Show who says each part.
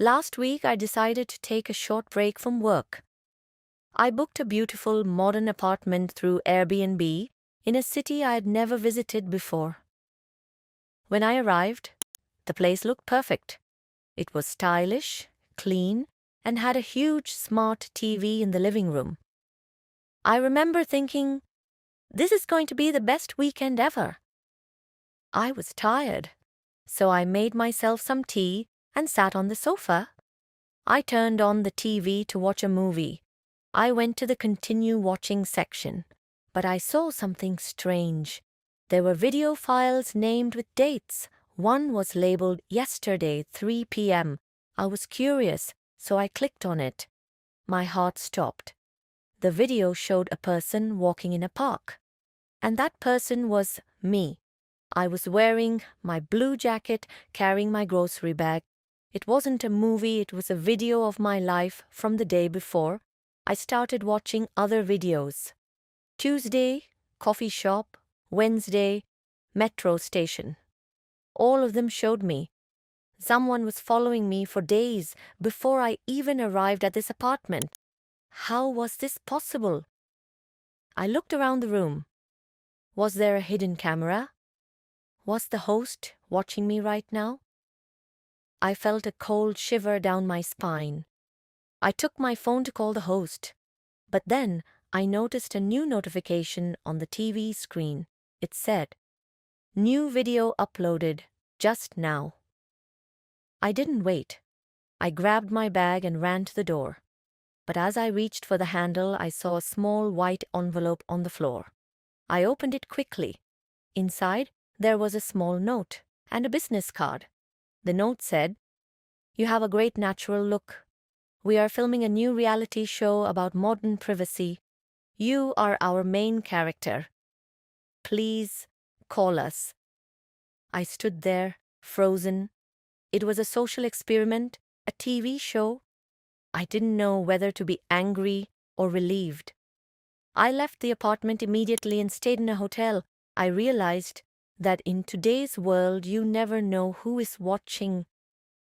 Speaker 1: Last week, I decided to take a short break from work. I booked a beautiful modern apartment through Airbnb in a city I had never visited before. When I arrived, the place looked perfect. It was stylish, clean, and had a huge smart TV in the living room. I remember thinking, this is going to be the best weekend ever. I was tired, so I made myself some tea and sat on the sofa. I turned on the TV to watch a movie. I went to the continue watching section, but I saw something strange. There were video files named with dates. One was labeled yesterday, 3 p.m. I was curious, so I clicked on it. My heart stopped. The video showed a person walking in a park. And that person was me. I was wearing my blue jacket, carrying my grocery bag. It wasn't a movie, it was a video of my life from the day before. I started watching other videos. Tuesday, coffee shop. Wednesday, metro station. All of them showed me. Someone was following me for days before I even arrived at this apartment. How was this possible? I looked around the room. Was there a hidden camera? Was the host watching me right now? I felt a cold shiver down my spine. I took my phone to call the host, but then I noticed a new notification on the TV screen. It said, "New video uploaded just now." I didn't wait. I grabbed my bag and ran to the door. But as I reached for the handle, I saw a small white envelope on the floor. I opened it quickly. Inside, there was a small note and a business card. The note said, "You have a great natural look. We are filming a new reality show about modern privacy. You are our main character. Please call us." I stood there, frozen. It was a social experiment, a TV show. I didn't know whether to be angry or relieved. I left the apartment immediately and stayed in a hotel. I realized that in today's world, you never know who is watching